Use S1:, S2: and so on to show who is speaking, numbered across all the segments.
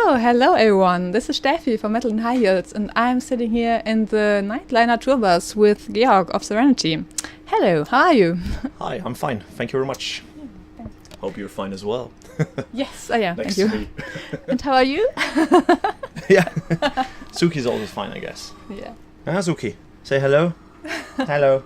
S1: So, hello everyone, this is Steffi from Metal and High Heels, and I'm sitting here in the nightliner tour bus with Georg of SERENITY. Hello, how are you?
S2: Hi, I'm fine, thank you very much.
S1: Thanks.
S2: Hope you're fine as well.
S1: Yes, I am,
S2: Next
S1: thank
S2: to
S1: you.
S2: me.
S1: And how are you?
S2: Yeah, Sookie's always fine, I guess.
S1: Yeah.
S2: Sookie, say hello. Hello.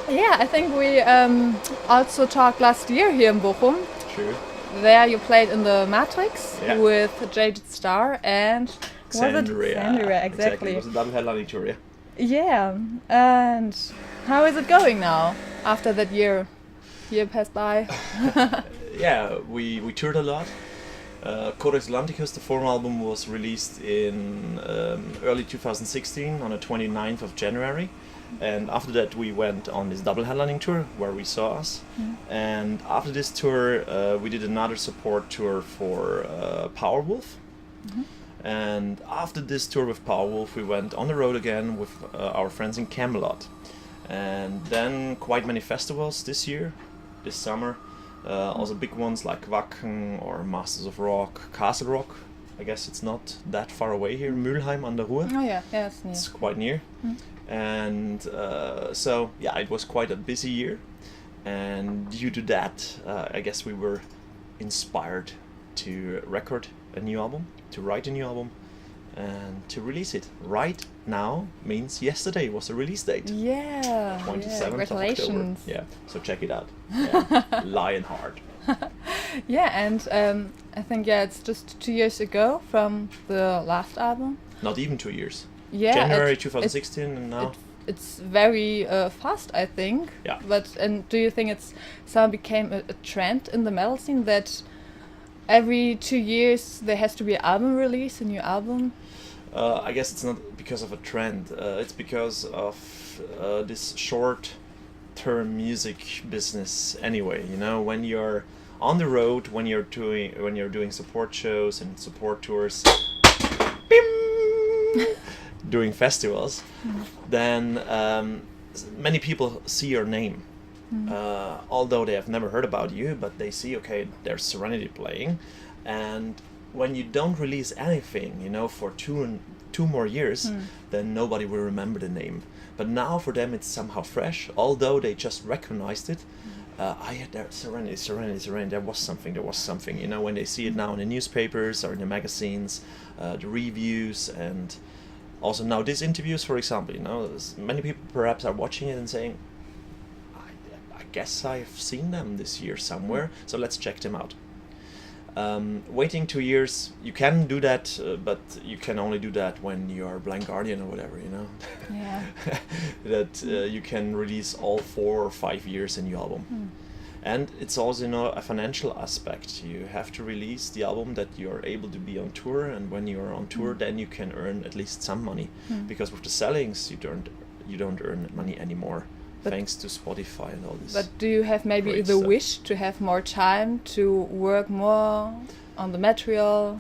S1: Yeah, I think we also talked last year here in Bochum.
S2: True.
S1: There you played in the Matrix
S2: Yeah.
S1: with Jaded Star and...
S2: Xandria.
S1: Xandria, exactly.
S2: It was a double headlining tour, yeah.
S1: Yeah, and how is it going now after that year passed by?
S2: Yeah, we toured a lot. Codex Atlanticus, the former album, was released in early 2016 on the 29th of January. And after that we went on this double headlining tour where we saw us. And after this tour we did another support tour for Powerwolf. And after this tour with Powerwolf we went on the road again with our friends in Camelot. And then quite many festivals this year, this summer. Also big ones like Wacken or Masters of Rock, Castle Rock. I guess it's not that far away here, Mülheim an der Ruhr.
S1: Oh yeah, it's near.
S2: It's quite near. And so yeah, it was quite a busy year, and due to that I guess we were inspired to record a new album, to write a new album, and to release it. Right now means yesterday was the release date.
S1: Yeah,
S2: 27th
S1: congratulations.
S2: of October. Yeah, so check it out. Yeah. Lionheart.
S1: Yeah, and I think it's just 2 years ago from the last album.
S2: Not even 2 years.
S1: Yeah,
S2: January 2016 and now.
S1: It's very fast, I think.
S2: Yeah.
S1: But and do you think it's became a trend in the metal scene that every 2 years there has to be an album release, a new album?
S2: I guess it's not because of a trend. It's because of this short-term music business. Anyway, you know, when you're on the road, when you're doing support shows and support tours, doing festivals, then many people see your name. Although they have never heard about you, but they see, okay, there's SERENITY playing, and when you don't release anything, you know, for two more years, then nobody will remember the name. But now for them it's somehow fresh, although they just recognized it. There's SERENITY, there was something, you know, when they see it now in the newspapers or in the magazines, the reviews, and also now these interviews, for example, you know, many people perhaps are watching it and saying, I guess I've seen them this year somewhere, so let's check them out. Waiting 2 years, you can do that, but you can only do that when you are Blind Guardian or whatever, you know.
S1: Yeah.
S2: That you can release all 4 or 5 years a new album. And it's also, you know, a financial aspect. You have to release the album that you're able to be on tour, and when you're on tour, then you can earn at least some money. Because with the sellings, you don't earn money anymore. But thanks to Spotify and all this.
S1: But do you have maybe the
S2: stuff.
S1: wish to have more time to work more on the material?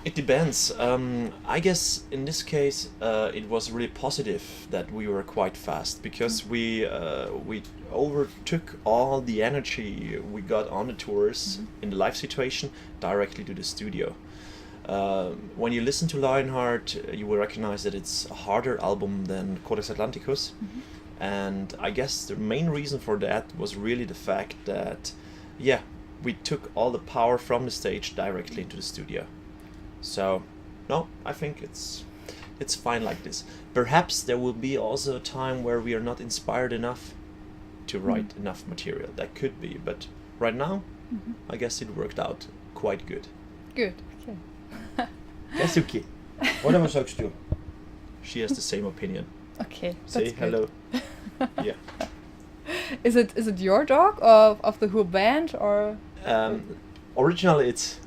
S2: It depends. I guess in this case it was really positive that we were quite fast, because we overtook all the energy we got on the tours in the live situation directly to the studio. When you listen to Lionheart, you will recognize that it's a harder album than Codex Atlanticus. And I guess the main reason for that was really the fact that, yeah, we took all the power from the stage directly into the studio. So, no, I think it's fine like this. Perhaps there will be also a time where we are not inspired enough to write enough material. That could be, but right now, I guess it worked out quite good.
S1: Good, okay.
S3: Yes, Sookie. Whatever sucks too.
S2: She has the same opinion.
S1: Okay,
S2: Say
S1: that's
S2: hello.
S1: good.
S2: Yeah.
S1: Is it your dog of the whole band, or?
S2: Originally, it's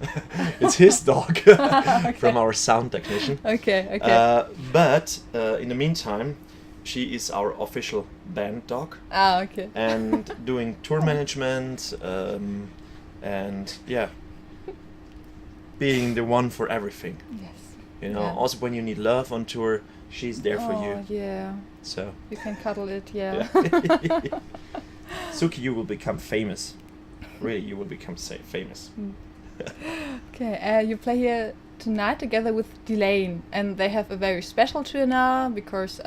S2: it's his dog from our sound technician.
S1: Okay.
S2: But in the meantime, she is our official band dog.
S1: Ah, okay.
S2: And doing tour management, and yeah, being the one for everything.
S1: Yes.
S2: You know,
S1: Yeah.
S2: also when you need love on tour, she's there for you.
S1: Oh, yeah.
S2: So
S1: You can cuddle it, yeah.
S2: Sookie, you will become famous. Really, you will become famous.
S1: Okay, you play here tonight together with Delain, and they have a very special tour now because,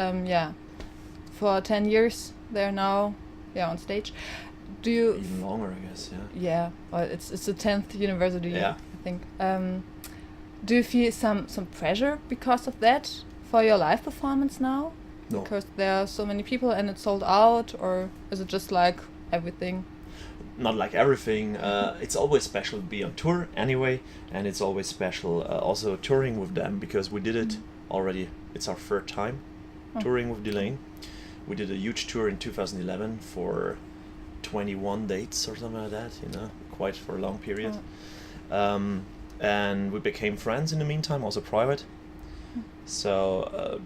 S1: for 10 years they're now on stage. Do you
S2: Even longer, I guess. Yeah.
S1: Yeah, well, it's the 10th university,
S2: Yeah.
S1: I think. Do you feel some pressure because of that for your live performance now?
S2: No.
S1: Because there are so many people and it's sold out, or is it just like everything?
S2: Not like everything. It's always special to be on tour anyway, and it's always special also touring with them because we did it already. It's our third time touring with Delain. We did a huge tour in 2011 for 21 dates or something like that, quite for a long period. And we became friends in the meantime, also private. So,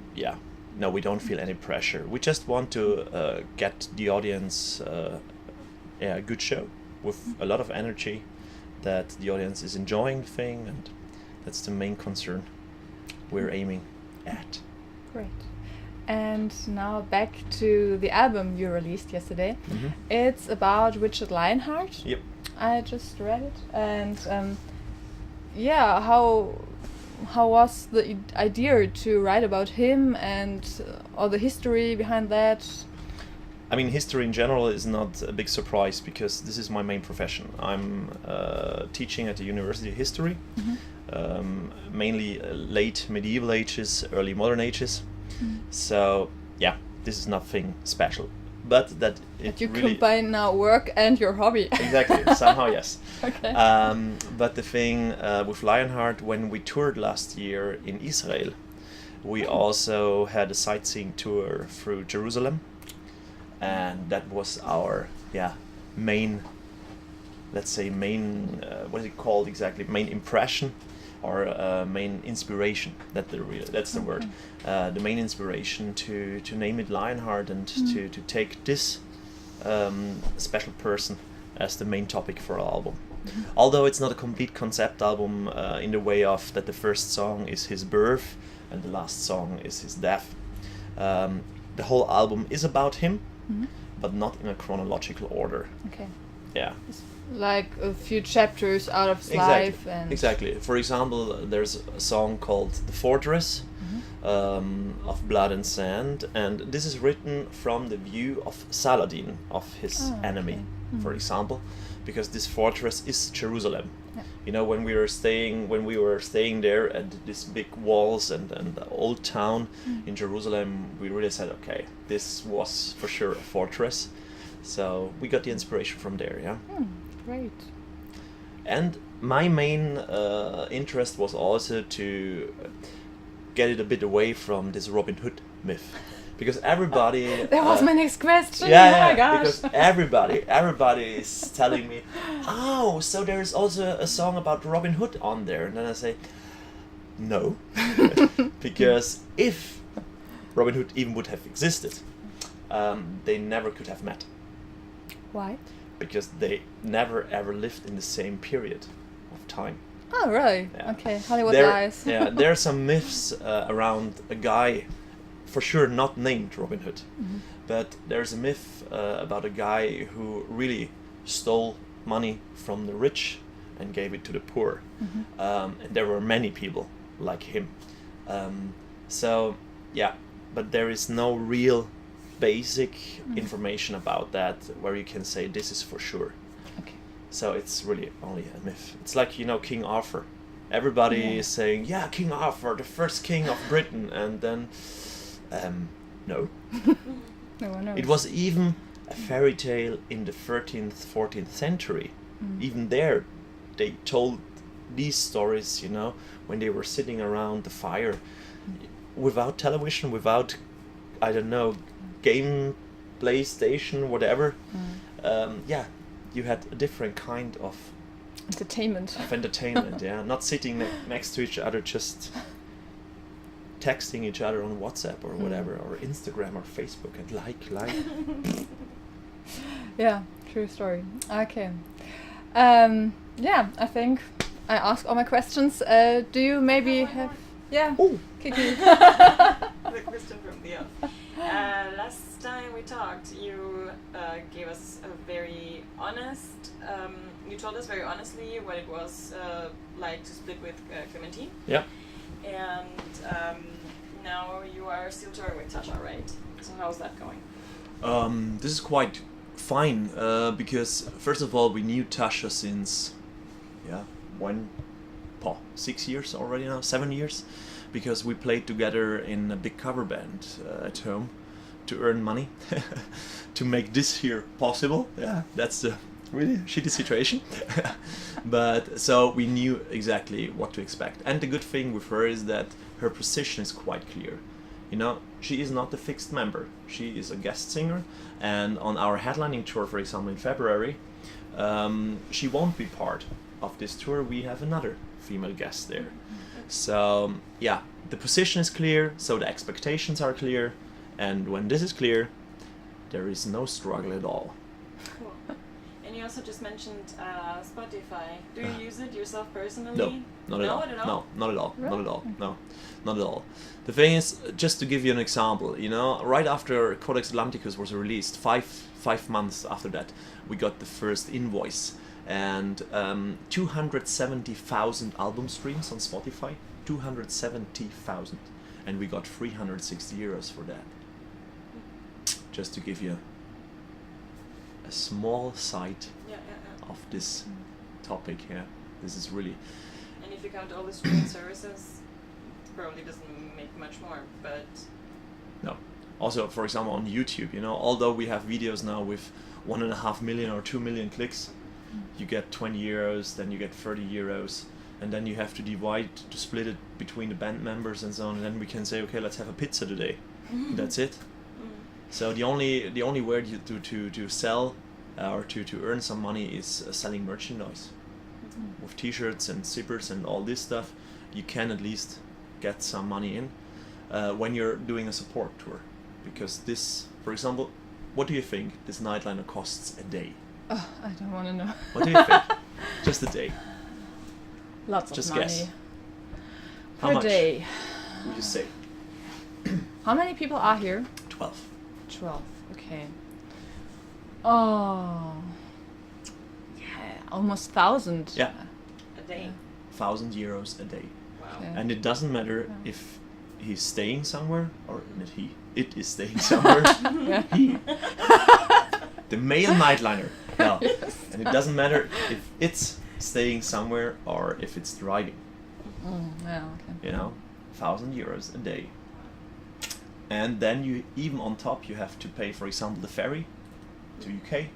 S2: no, we don't feel any pressure. We just want to get the audience a good show with a lot of energy, that the audience is enjoying the thing, and that's the main concern we're aiming at.
S1: Great. And now back to the album you released yesterday. It's about Richard Lionheart.
S2: Yep.
S1: I just read it, and how was the idea to write about him and all the history behind that?
S2: I mean, history in general is not a big surprise because this is my main profession. I'm teaching at the University of History, mainly late medieval ages, early modern ages. So, this is nothing special. But that it
S1: you
S2: really
S1: combine now work and your hobby.
S2: Exactly, somehow yes.
S1: Okay.
S2: But the thing with Lionheart, when we toured last year in Israel, we also had a sightseeing tour through Jerusalem, and that was our main, let's say what is it called exactly? Main impression, or main inspiration. That's the word. The main inspiration to name it Lionheart and to take this special person as the main topic for our album. Although it's not a complete concept album in the way of that the first song is his birth and the last song is his death. The whole album is about him, but not in a chronological order.
S1: Okay.
S2: Yeah.
S1: Like a few chapters out of his life. And
S2: Exactly. For example, there's a song called The Fortress of Blood and Sand, and this is written from the view of Saladin, of his enemy, for example, because this fortress is Jerusalem. Yeah. When we were staying there at these big walls and the old town in Jerusalem, we really said, okay, this was for sure a fortress. So we got the inspiration from there, yeah.
S1: Great.
S2: And my main interest was also to get it a bit away from this Robin Hood myth, because everybody.
S1: That was my next question.
S2: Yeah,
S1: oh my gosh.
S2: Because everybody is telling me, oh, so there's also a song about Robin Hood on there, and then I say, no, because if Robin Hood even would have existed, they never could have met.
S1: Why?
S2: Because they never ever lived in the same period of time.
S1: Oh, really?
S2: Yeah.
S1: Okay, Hollywood lies.
S2: There are some myths around a guy, for sure not named Robin Hood, but there's a myth about a guy who really stole money from the rich and gave it to the poor. And there were many people like him. But there is no real basic information about that where you can say this is for sure.
S1: Okay.
S2: So it's really only a myth. It's like, King Arthur. Everybody is saying, King Arthur, the first king of Britain, and then no.
S1: No one knows.
S2: It was even a fairy tale in the 13th, 14th century. Even there they told these stories, when they were sitting around the fire without television, without, I don't know, game, PlayStation, whatever. You had a different kind of
S1: entertainment.
S2: Not sitting next to each other, just texting each other on WhatsApp or whatever, or Instagram or Facebook, and like.
S1: Yeah, true story. Okay. I think I asked all my questions. Do you maybe have... Yeah,
S2: Oh.
S1: Kiki.
S4: The question from the Last time we talked, you gave us a very honest. You told us very honestly what it was like to split with Clementine.
S2: Yeah.
S4: And now you are still touring with Tasha, right? So how's that going?
S2: This is quite fine because first of all we knew Tasha since 6 years already now, 7 years, because we played together in a big cover band at home to earn money to make this here possible. Yeah, that's a really shitty situation. But so we knew exactly what to expect, and the good thing with her is that her position is quite clear. You know, she is not a fixed member. She is a guest singer, and on our headlining tour, for example, in February, she won't be part of this tour. We have another female guest there. So yeah, the position is clear, so the expectations are clear, and when this is clear, there is no struggle at all.
S4: Cool. And you also just mentioned Spotify. Do you use it yourself personally?
S2: No, not at all.
S4: Not at all?
S2: No, not at all.
S1: Really?
S2: Not at all. No, not at all. The thing is, just to give you an example, you know, right after Codex Atlanticus was released, five months after that, we got the first invoice, and 270,000 album streams on Spotify, 270,000, and we got 360 euros for that. Just to give you a small sight
S4: Yeah.
S2: of this topic here. This is really
S4: And if you count all the streaming services, it probably doesn't make much more, but
S2: no. Also, for example, on YouTube, you know, although we have videos now with 1.5 million or 2 million clicks, you get 20 euros, then you get 30 euros, and then you have to divide to split it between the band members and so on, and then we can say, okay, let's have a pizza today. That's it. So the only way to sell or to earn some money is selling merchandise. With t-shirts and zippers and all this stuff, you can at least get some money in when you're doing a support tour. Because this, for example, what do you think this nightliner costs a day?
S1: Oh, I don't want to know.
S2: What do you think? Just a day.
S1: Lots
S2: Just
S1: of money.
S2: guess. How
S1: Per
S2: much
S1: day.
S2: would you say?
S1: How many people are here?
S2: 12.
S1: 12. Okay. Oh. Yeah, almost 1,000.
S2: Yeah.
S4: a day.
S2: 1,000 euros a day.
S4: Wow.
S1: Okay.
S2: And it doesn't matter
S1: Yeah.
S2: if he's staying somewhere or not it is staying somewhere.
S1: Yeah.
S2: He. The male nightliner. No. And it doesn't matter if it's staying somewhere or if it's driving.
S1: Yeah, okay.
S2: You know, 1,000 euros a day. And then you even on top you have to pay, for example, the ferry to UK.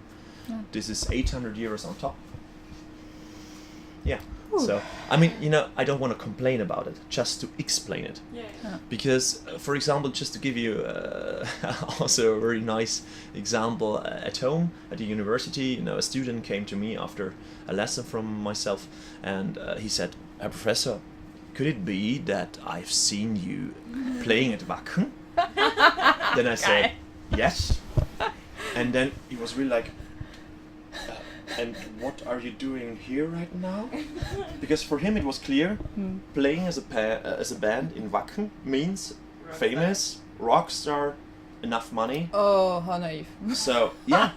S1: Yeah.
S2: This is 800 euros on top. Yeah.
S1: Ooh.
S2: So I mean, you know, I don't want to complain about it, just to explain it.
S4: Yeah.
S1: Yeah.
S2: Because, for example, just to give you also a very nice example, at home, at the university, you know, a student came to me after a lesson from myself, and he said, Professor, could it be that I've seen you playing at Wacken? Then I said, yes. And then he was really like, and what are you doing here right now? Because for him it was clear, playing as a band in Wacken means
S4: Rock
S2: famous, rock star, enough money.
S1: Oh, how naive.
S2: So yeah,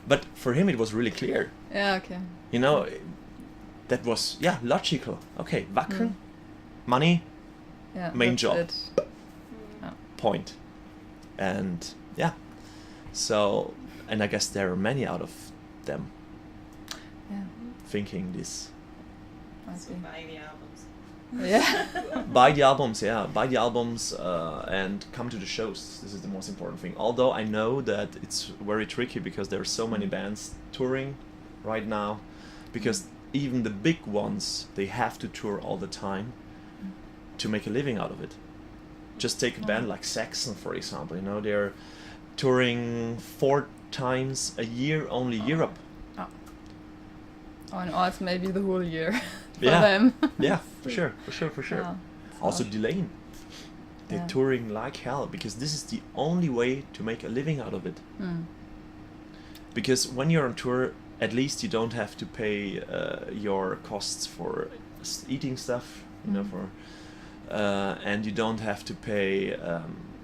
S2: but for him it was really clear.
S1: Yeah, okay.
S2: You know, that was logical. Okay, Wacken, money,
S1: Yeah,
S2: Main
S1: that's
S2: job.
S1: it. Yeah.
S2: point, and yeah. So, and I guess there are many out of them
S1: Yeah.
S2: thinking this.
S1: I
S4: So
S1: see.
S4: buy the albums.
S1: Yeah.
S2: Buy the albums, buy the albums and come to the shows. This is the most important thing. Although I know that it's very tricky because there are so many bands touring right now, because even the big ones, they have to tour all the time to make a living out of it. Just take a band like Saxon, for example. You know, they're touring 4 times a year, only Europe.
S1: Oh, and also maybe the whole year for
S2: Yeah.
S1: them.
S2: Yeah, for sure.
S1: Yeah.
S2: Also Delain. They're
S1: Yeah.
S2: touring like hell because this is the only way to make a living out of it. Because when you're on tour, at least you don't have to pay your costs for eating stuff, you know, for and you don't have to pay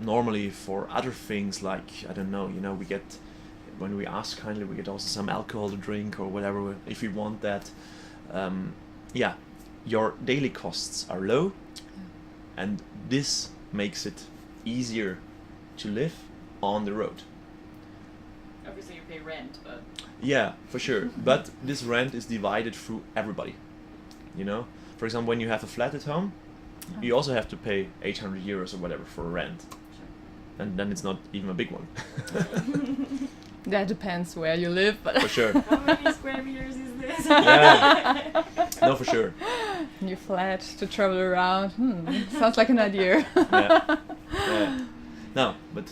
S2: normally for other things like, I don't know, we get, when we ask kindly, we get also some alcohol to drink or whatever if we want that. Your daily costs are low, and this makes it easier to live on the road.
S4: Obviously you pay rent, but...
S2: Yeah, for sure. But this rent is divided through everybody. For example, when you have a flat at home, you also have to pay 800 euros or whatever for rent. And then it's not even a big one.
S1: That depends where you live, but
S2: For sure.
S4: How many square meters is this?
S2: Yeah. No, for sure.
S1: new flat to travel around. Sounds like an idea.
S2: Yeah. No, but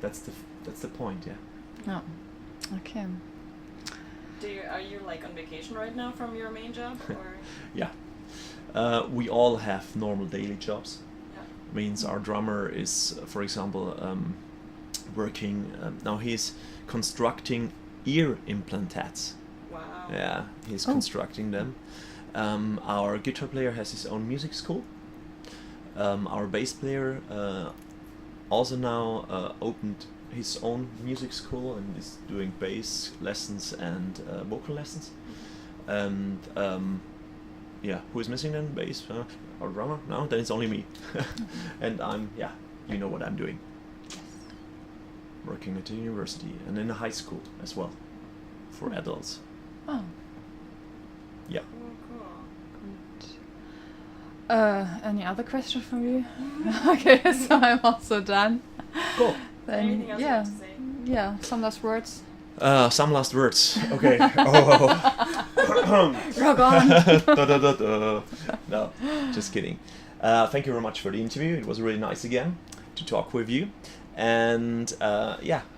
S2: that's the point, yeah.
S1: Oh, okay.
S4: Are you like on vacation right now from your main job, or?
S2: Yeah. We all have normal daily jobs.
S4: Yeah.
S2: Means our drummer is, for example, working. Now he's constructing ear implants.
S4: Wow.
S2: Yeah, he's constructing them. Our guitar player has his own music school. Our bass player also now opened his own music school and is doing bass lessons and vocal lessons. And who is missing then? Bass? Our drummer? No, then it's only me. And you know what I'm doing. Working at the university and in a high school as well for adults.
S1: Oh.
S2: Yeah.
S1: Good. Any other question from you? Okay, so I'm also done.
S2: Cool.
S1: Then,
S4: Anything else you have to say?
S1: Yeah, some last words.
S2: Some last words. Okay.
S1: Rock on.
S2: No, just kidding. Thank you very much for the interview. It was really nice again to talk with you. And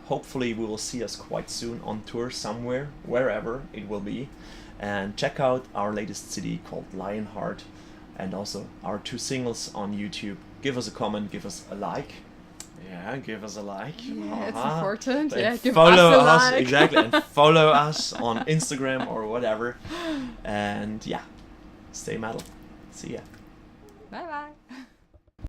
S2: hopefully we will see us quite soon on tour somewhere, wherever it will be. And check out our latest CD called Lionheart, and also our 2 singles on YouTube. Give us a comment, give us a like. Yeah, give us a like.
S1: Yeah, it's important.
S2: And
S1: Yeah, give
S2: follow
S1: us a
S2: us,
S1: like.
S2: exactly, and follow us on Instagram or whatever. And stay metal. See ya.
S1: Bye bye.